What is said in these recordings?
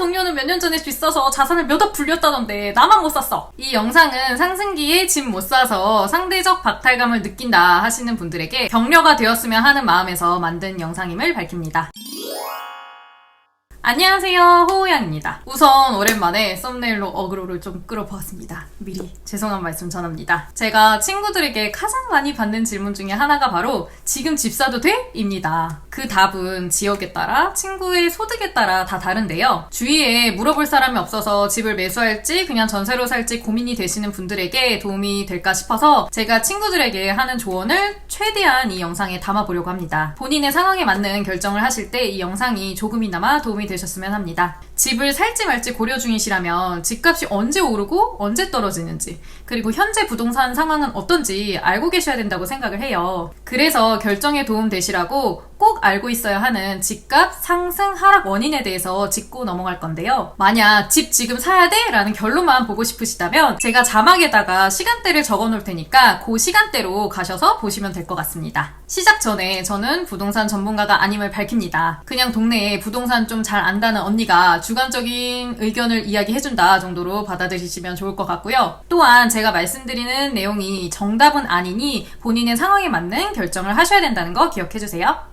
동료는 몇 년 전에 집 사서 자산을 몇 억 불렸다던데 나만 못 샀어. 이 영상은 상승기에 집 못 사서 상대적 박탈감을 느낀다 하시는 분들에게 격려가 되었으면 하는 마음에서 만든 영상임을 밝힙니다. 안녕하세요, 호우양입니다. 우선 오랜만에 썸네일로 어그로를 좀 끌어보았습니다. 미리 죄송한 말씀 전합니다. 제가 친구들에게 가장 많이 받는 질문 중에 하나가 바로 지금 집 사도 돼? 입니다. 그 답은 지역에 따라 친구의 소득에 따라 다 다른데요. 주위에 물어볼 사람이 없어서 집을 매수할지 그냥 전세로 살지 고민이 되시는 분들에게 도움이 될까 싶어서 제가 친구들에게 하는 조언을 최대한 이 영상에 담아보려고 합니다. 본인의 상황에 맞는 결정을 하실 때 이 영상이 조금이나마 도움이 되셨으면 합니다. 집을 살지 말지 고려 중이시라면 집값이 언제 오르고 언제 떨어지는지 그리고 현재 부동산 상황은 어떤지 알고 계셔야 된다고 생각을 해요. 그래서 결정에 도움 되시라고 꼭 알고 있어야 하는 집값 상승 하락 원인에 대해서 짚고 넘어갈 건데요. 만약 집 지금 사야 돼? 라는 결론만 보고 싶으시다면 제가 자막에다가 시간대를 적어 놓을 테니까 그 시간대로 가셔서 보시면 될 것 같습니다. 시작 전에 저는 부동산 전문가가 아님을 밝힙니다. 그냥 동네에 부동산 좀 잘 안다는 언니가 주관적인 의견을 이야기해준다 정도로 받아들이시면 좋을 것 같고요. 또한 제가 말씀드리는 내용이 정답은 아니니 본인의 상황에 맞는 결정을 하셔야 된다는 거 기억해주세요.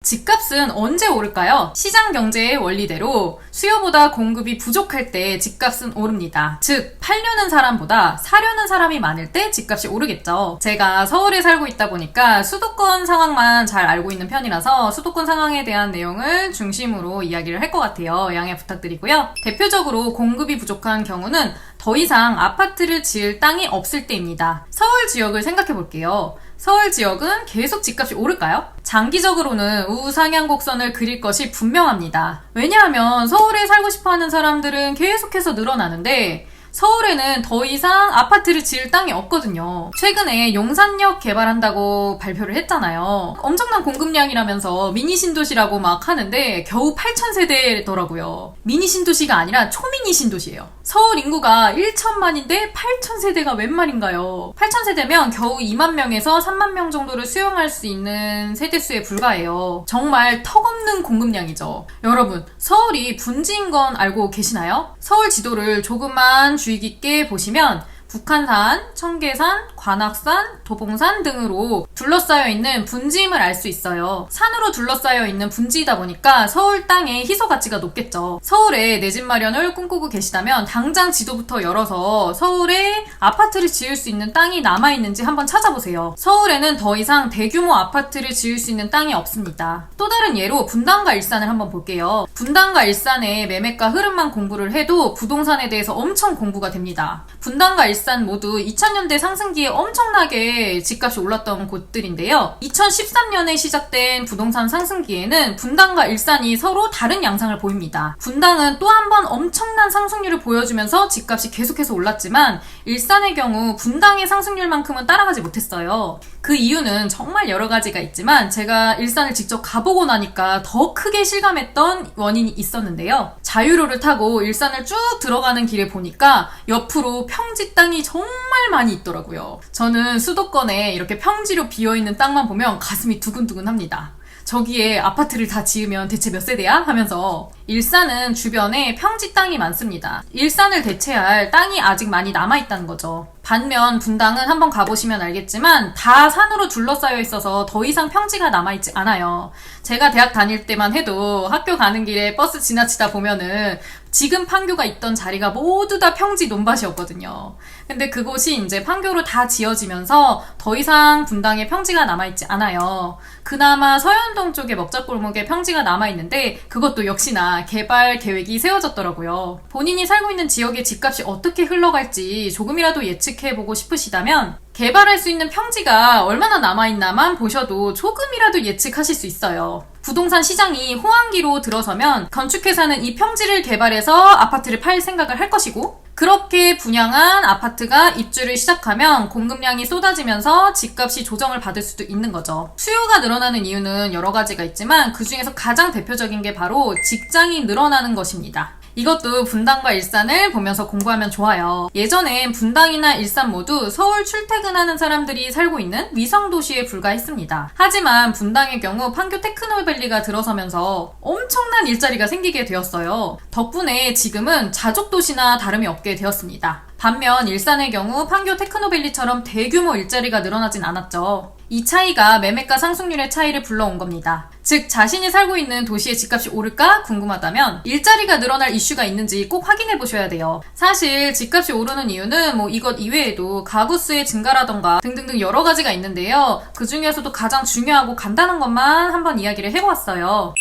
집값은 언제 오를까요? 시장 경제의 원리대로 수요보다 공급이 부족할 때 집값은 오릅니다. 즉, 팔려는 사람보다 사려는 사람이 많을 때 집값이 오르겠죠. 제가 서울에 살고 있다 보니까 수도권 상황만 잘 알고 있는 편이라서 수도권 상황에 대한 내용을 중심으로 이야기를 할 것 같아요. 양해 부탁드리고요. 대표적으로 공급이 부족한 경우는 더 이상 아파트를 지을 땅이 없을 때입니다. 서울 지역을 생각해 볼게요. 서울 지역은 계속 집값이 오를까요? 장기적으로는 우상향 곡선을 그릴 것이 분명합니다. 왜냐하면 서울에 살고 싶어하는 사람들은 계속해서 늘어나는데 서울에는 더 이상 아파트를 지을 땅이 없거든요. 최근에 용산역 개발한다고 발표를 했잖아요. 엄청난 공급량이라면서 미니 신도시라고 막 하는데 겨우 8,000세대더라고요. 미니 신도시가 아니라 초미니 신도시예요. 서울 인구가 1천만인데 8,000세대가 웬 말인가요? 8,000세대면 겨우 2만 명에서 3만 명 정도를 수용할 수 있는 세대수에 불과해요. 정말 턱없는 공급량이죠. 여러분, 서울이 분지인 건 알고 계시나요? 서울 지도를 조금만 주의 깊게 보시면 북한산, 청계산, 관악산, 도봉산 등으로 둘러싸여 있는 분지임을 알 수 있어요. 산으로 둘러싸여 있는 분지이다 보니까 서울 땅의 희소 가치가 높겠죠. 서울에 내 집 마련을 꿈꾸고 계시다면 당장 지도부터 열어서 서울에 아파트를 지을 수 있는 땅이 남아있는지 한번 찾아보세요. 서울에는 더 이상 대규모 아파트를 지을 수 있는 땅이 없습니다. 또 다른 예로 분당과 일산을 한번 볼게요. 분당과 일산의 매매가 흐름만 공부를 해도 부동산에 대해서 엄청 공부가 됩니다. 분당과 일산 모두 2000년대 상승기에 엄청나게 집값이 올랐던 곳들인데요. 2013년에 시작된 부동산 상승기에는 분당과 일산이 서로 다른 양상을 보입니다. 분당은 또 한 번 엄청난 상승률을 보여주면서 집값이 계속해서 올랐지만 일산의 경우 분당의 상승률만큼은 따라가지 못했어요. 그 이유는 정말 여러 가지가 있지만 제가 일산을 직접 가보고 나니까 더 크게 실감했던 원인이 있었는데요. 자유로를 타고 일산을 쭉 들어가는 길에 보니까 옆으로 평지 땅이 정말 많이 있더라고요. 저는 수도권에 이렇게 평지로 비어있는 땅만 보면 가슴이 두근두근합니다. 저기에 아파트를 다 지으면 대체 몇 세대야? 하면서 일산은 주변에 평지 땅이 많습니다. 일산을 대체할 땅이 아직 많이 남아있다는 거죠. 반면 분당은 한번 가보시면 알겠지만 다 산으로 둘러싸여 있어서 더 이상 평지가 남아있지 않아요. 제가 대학 다닐 때만 해도 학교 가는 길에 버스 지나치다 보면은 지금 판교가 있던 자리가 모두 다 평지 논밭이었거든요. 근데 그곳이 이제 판교로 다 지어지면서 더 이상 분당에 평지가 남아있지 않아요. 그나마 서현동 쪽에 먹자골목에 평지가 남아있는데 그것도 역시나 개발 계획이 세워졌더라고요. 본인이 살고 있는 지역의 집값이 어떻게 흘러갈지 조금이라도 예측해보고 싶으시다면 개발할 수 있는 평지가 얼마나 남아있나만 보셔도 조금이라도 예측하실 수 있어요. 부동산 시장이 호황기로 들어서면 건축회사는 이 평지를 개발해서 아파트를 팔 생각을 할 것이고 그렇게 분양한 아파트가 입주를 시작하면 공급량이 쏟아지면서 집값이 조정을 받을 수도 있는 거죠. 수요가 늘어나는 이유는 여러 가지가 있지만 그 중에서 가장 대표적인 게 바로 직장이 늘어나는 것입니다. 이것도 분당과 일산을 보면서 공부하면 좋아요. 예전엔 분당이나 일산 모두 서울 출퇴근하는 사람들이 살고 있는 위성도시에 불과했습니다. 하지만 분당의 경우 판교 테크노밸리가 들어서면서 엄청난 일자리가 생기게 되었어요. 덕분에 지금은 자족도시나 다름이 없게 되었습니다. 반면 일산의 경우 판교 테크노밸리처럼 대규모 일자리가 늘어나진 않았죠. 이 차이가 매매가 상승률의 차이를 불러온 겁니다. 즉 자신이 살고 있는 도시의 집값이 오를까 궁금하다면 일자리가 늘어날 이슈가 있는지 꼭 확인해 보셔야 돼요. 사실 집값이 오르는 이유는 이것 이외에도 가구수의 증가라던가 등등등 여러 가지가 있는데요. 그 중에서도 가장 중요하고 간단한 것만 한번 이야기를 해보았어요.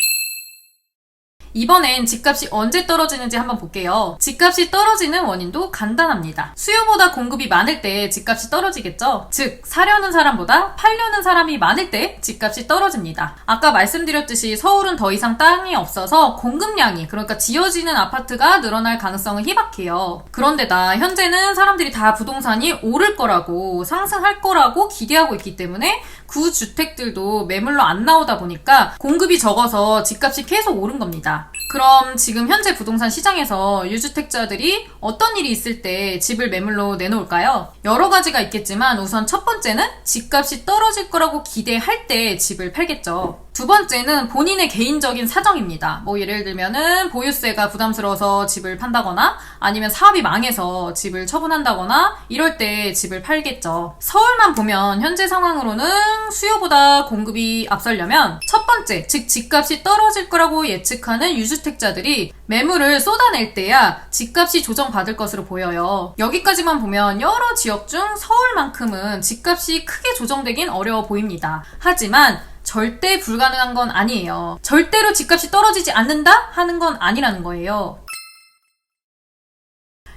이번엔 집값이 언제 떨어지는지 한번 볼게요. 집값이 떨어지는 원인도 간단합니다. 수요보다 공급이 많을 때 집값이 떨어지겠죠? 즉 사려는 사람보다 팔려는 사람이 많을 때 집값이 떨어집니다. 아까 말씀드렸듯이 서울은 더 이상 땅이 없어서 공급량이, 그러니까 지어지는 아파트가 늘어날 가능성은 희박해요. 그런데다 현재는 사람들이 다 부동산이 오를 거라고, 상승할 거라고 기대하고 있기 때문에 구주택들도 매물로 안 나오다 보니까 공급이 적어서 집값이 계속 오른 겁니다. 그럼 지금 현재 부동산 시장에서 유주택자들이 어떤 일이 있을 때 집을 매물로 내놓을까요? 여러 가지가 있겠지만 우선 첫 번째는 집값이 떨어질 거라고 기대할 때 집을 팔겠죠. 두 번째는 본인의 개인적인 사정입니다. 예를 들면은 보유세가 부담스러워서 집을 판다거나 아니면 사업이 망해서 집을 처분한다거나 이럴 때 집을 팔겠죠. 서울만 보면 현재 상황으로는 수요보다 공급이 앞서려면 첫 번째, 즉 집값이 떨어질 거라고 예측하는 유주택자들이 매물을 쏟아낼 때야 집값이 조정받을 것으로 보여요. 여기까지만 보면 여러 지역 중 서울만큼은 집값이 크게 조정되긴 어려워 보입니다. 하지만 절대 불가능한 건 아니에요. 절대로 집값이 떨어지지 않는다 하는 건 아니라는 거예요.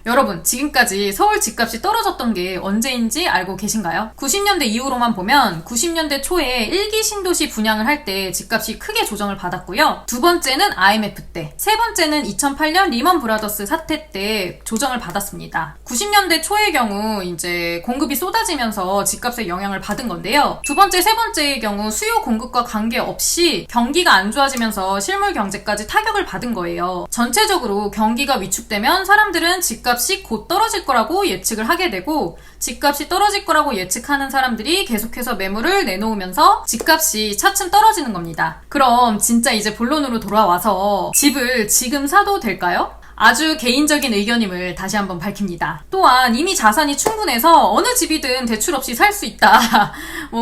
여러분, 지금까지 서울 집값이 떨어졌던 게 언제인지 알고 계신가요? 90년대 이후로만 보면 90년대 초에 1기 신도시 분양을 할 때 집값이 크게 조정을 받았고요. 두 번째는 IMF 때, 세 번째는 2008년 리먼 브라더스 사태 때 조정을 받았습니다. 90년대 초의 경우 이제 공급이 쏟아지면서 집값에 영향을 받은 건데요. 두 번째, 세 번째의 경우 수요 공급과 관계없이 경기가 안 좋아지면서 실물 경제까지 타격을 받은 거예요. 전체적으로 경기가 위축되면 사람들은 집값이 곧 떨어질 거라고 예측을 하게 되고, 집값이 떨어질 거라고 예측하는 사람들이 계속해서 매물을 내놓으면서 집값이 차츰 떨어지는 겁니다. 그럼 진짜 이제 본론으로 돌아와서 집을 지금 사도 될까요? 아주 개인적인 의견임을 다시 한번 밝힙니다. 또한 이미 자산이 충분해서 어느 집이든 대출 없이 살 수 있다.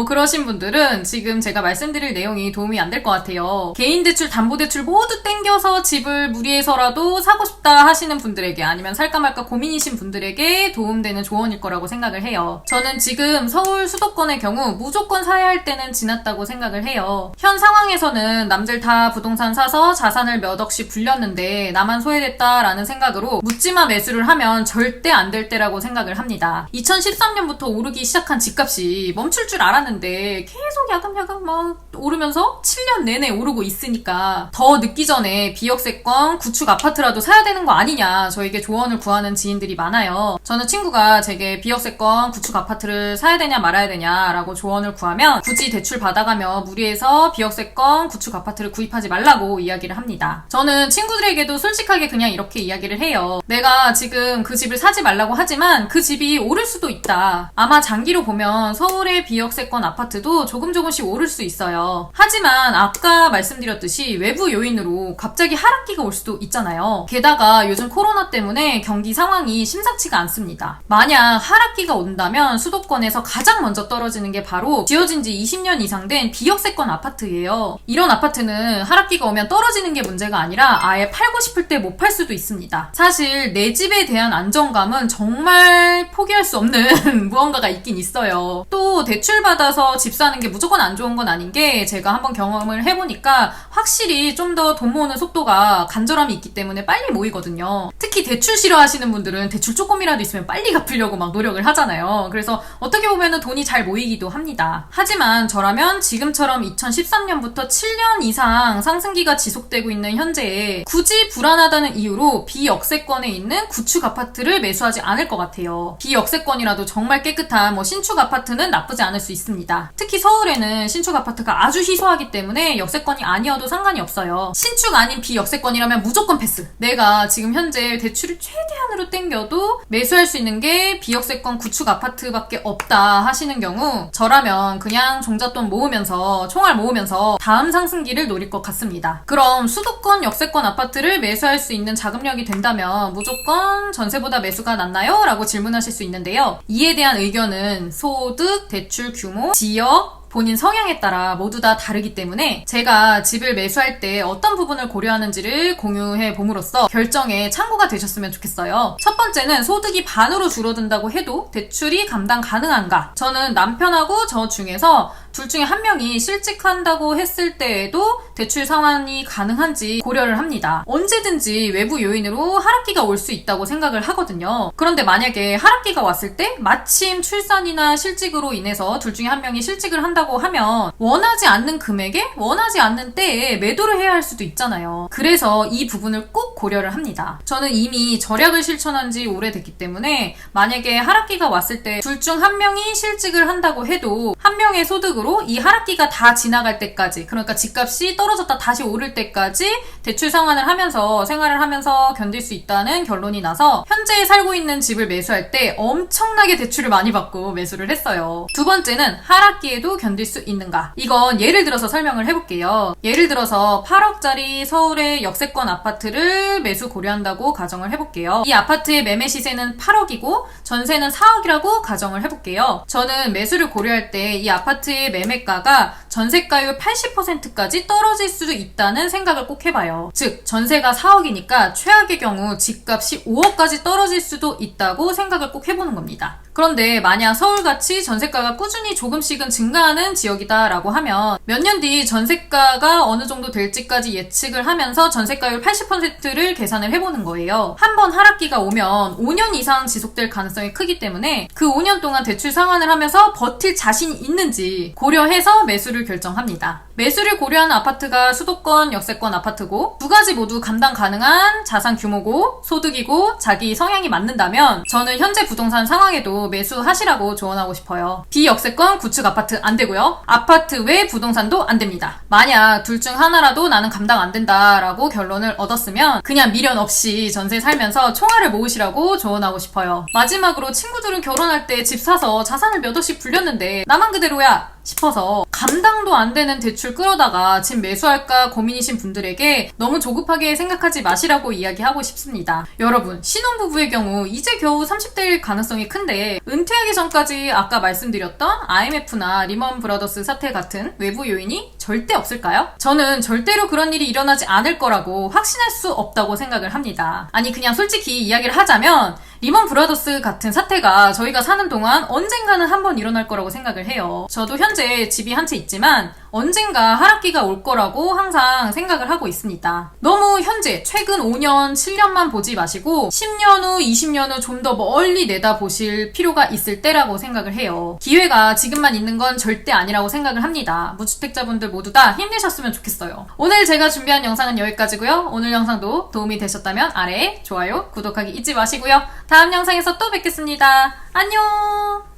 그러신 분들은 지금 제가 말씀드릴 내용이 도움이 안 될 것 같아요. 개인대출, 담보대출 모두 땡겨서 집을 무리해서라도 사고 싶다 하시는 분들에게, 아니면 살까 말까 고민이신 분들에게 도움되는 조언일 거라고 생각을 해요. 저는 지금 서울 수도권의 경우 무조건 사야 할 때는 지났다고 생각을 해요. 현 상황에서는 남들 다 부동산 사서 자산을 몇 억씩 불렸는데 나만 소외됐다 라는 생각으로 묻지마 매수를 하면 절대 안 될 때라고 생각을 합니다. 2013년부터 오르기 시작한 집값이 멈출 줄 알았는데 계속 야금야금 막 오르면서 7년 내내 오르고 있으니까 더 늦기 전에 비역세권 구축 아파트라도 사야 되는 거 아니냐, 저에게 조언을 구하는 지인들이 많아요. 저는 친구가 제게 비역세권 구축 아파트를 사야 되냐 말아야 되냐라고 조언을 구하면 굳이 대출 받아가며 무리해서 비역세권 구축 아파트를 구입하지 말라고 이야기를 합니다. 저는 친구들에게도 솔직하게 그냥 이렇게 이야기를 해요. 내가 지금 그 집을 사지 말라고 하지만 그 집이 오를 수도 있다. 아마 장기로 보면 서울의 비역세권 아파트도 조금씩 오를 수 있어요. 하지만 아까 말씀드렸듯이 외부 요인으로 갑자기 하락기가 올 수도 있잖아요. 게다가 요즘 코로나 때문에 경기 상황이 심상치가 않습니다. 만약 하락기가 온다면 수도권에서 가장 먼저 떨어지는 게 바로 지어진 지 20년 이상 된 비역세권 아파트예요. 이런 아파트는 하락기가 오면 떨어지는 게 문제가 아니라 아예 팔고 싶을 때 못 팔 수도 있습니다. 사실 내 집에 대한 안정감은 정말 포기할 수 없는 무언가가 있긴 있어요. 또 대출받아서 집 사는 게 무조건 안 좋은 건 아닌 게, 제가 한번 경험을 해보니까 확실히 좀 더 돈 모으는 속도가 간절함이 있기 때문에 빨리 모이거든요. 특히 대출 싫어하시는 분들은 대출 조금이라도 있으면 빨리 갚으려고 막 노력을 하잖아요. 그래서 어떻게 보면은 돈이 잘 모이기도 합니다. 하지만 저라면 지금처럼 2013년부터 7년 이상 상승기가 지속되고 있는 현재에 굳이 불안하다는 이유로 절대로 비역세권에 있는 구축 아파트를 매수하지 않을 것 같아요. 비역세권이라도 정말 깨끗한 신축 아파트는 나쁘지 않을 수 있습니다. 특히 서울에는 신축 아파트가 아주 희소하기 때문에 역세권이 아니어도 상관이 없어요. 신축 아닌 비역세권이라면 무조건 패스. 내가 지금 현재 대출을 최대한으로 땡겨도 매수할 수 있는 게 비역세권 구축 아파트밖에 없다 하시는 경우 저라면 그냥 종잣돈 모으면서 총알 모으면서 다음 상승기를 노릴 것 같습니다. 그럼 수도권 역세권 아파트를 매수할 수 있는 자금력이 된다면 무조건 전세보다 매수가 낫나요? 라고 질문하실 수 있는데요. 이에 대한 의견은 소득, 대출 규모, 지역, 본인 성향에 따라 모두 다 다르기 때문에 제가 집을 매수할 때 어떤 부분을 고려하는지를 공유해 봄으로써 결정에 참고가 되셨으면 좋겠어요. 첫 번째는 소득이 반으로 줄어든다고 해도 대출이 감당 가능한가? 저는 남편하고 저 중에서 둘 중에 한 명이 실직한다고 했을 때에도 대출 상환이 가능한지 고려를 합니다. 언제든지 외부 요인으로 하락기가 올 수 있다고 생각을 하거든요. 그런데 만약에 하락기가 왔을 때 마침 출산이나 실직으로 인해서 둘 중에 한 명이 실직을 한다고 하면 원하지 않는 금액에 원하지 않는 때에 매도를 해야 할 수도 있잖아요. 그래서 이 부분을 꼭 고려를 합니다. 저는 이미 절약을 실천한 지 오래됐기 때문에 만약에 하락기가 왔을 때 둘 중 한 명이 실직을 한다고 해도 한 명의 소득으로 이 하락기가 다 지나갈 때까지, 그러니까 집값이 떨어졌다 다시 오를 때까지 대출 상환을 하면서 생활을 하면서 견딜 수 있다는 결론이 나서 현재 살고 있는 집을 매수할 때 엄청나게 대출을 많이 받고 매수를 했어요. 두 번째는 하락기에도 견딜 수 있는가? 이건 예를 들어서 설명을 해볼게요. 예를 들어서 8억짜리 서울의 역세권 아파트를 매수 고려한다고 가정을 해볼게요. 이 아파트의 매매 시세는 8억이고 전세는 4억이라고 가정을 해볼게요. 저는 매수를 고려할 때 이 아파트의 매매가가 전세가율 80%까지 떨어질 수도 있다는 생각을 꼭 해봐요. 즉 전세가 4억이니까 최악의 경우 집값이 5억까지 떨어질 수도 있다고 생각을 꼭 해보는 겁니다. 그런데 만약 서울같이 전세가가 꾸준히 조금씩은 증가하는 지역이다라고 하면 몇 년 뒤 전세가가 어느 정도 될지까지 예측을 하면서 전세가율 80%를 계산을 해보는 거예요. 한 번 하락기가 오면 5년 이상 지속될 가능성이 크기 때문에 그 5년 동안 대출 상환을 하면서 버틸 자신이 있는지 고려해서 매수를 결정합니다. 매수를 고려하는 아파트가 수도권, 역세권 아파트고 두 가지 모두 감당 가능한 자산 규모고 소득이고 자기 성향이 맞는다면 저는 현재 부동산 상황에도 매수하시라고 조언하고 싶어요. 비역세권 구축 아파트 안 되고요. 아파트 외 부동산도 안 됩니다. 만약 둘 중 하나라도 나는 감당 안 된다라고 결론을 얻었으면 그냥 미련 없이 전세 살면서 총알을 모으시라고 조언하고 싶어요. 마지막으로 친구들은 결혼할 때 집 사서 자산을 몇 억씩 불렸는데 나만 그대로야 싶어서 감당도 안 되는 대출 끌어다가 집 매수할까 고민이신 분들에게 너무 조급하게 생각하지 마시라고 이야기하고 싶습니다. 여러분, 신혼부부의 경우 이제 겨우 30대일 가능성이 큰데 은퇴하기 전까지 아까 말씀드렸던 IMF나 리먼 브라더스 사태 같은 외부 요인이 절대 없을까요? 저는 절대로 그런 일이 일어나지 않을 거라고 확신할 수 없다고 생각을 합니다. 아니 그냥 솔직히 이야기를 하자면 리먼 브라더스 같은 사태가 저희가 사는 동안 언젠가는 한번 일어날 거라고 생각을 해요. 저도 현재 집이 한 채 있지만 언젠가 하락기가 올 거라고 항상 생각을 하고 있습니다. 너무 현재 최근 5년, 7년만 보지 마시고 10년 후, 20년 후 좀 더 멀리 내다보실 필요가 있을 때라고 생각을 해요. 기회가 지금만 있는 건 절대 아니라고 생각을 합니다. 무주택자분들 모두 다 힘내셨으면 좋겠어요. 오늘 제가 준비한 영상은 여기까지고요. 오늘 영상도 도움이 되셨다면 아래에 좋아요, 구독하기 잊지 마시고요. 다음 영상에서 또 뵙겠습니다. 안녕!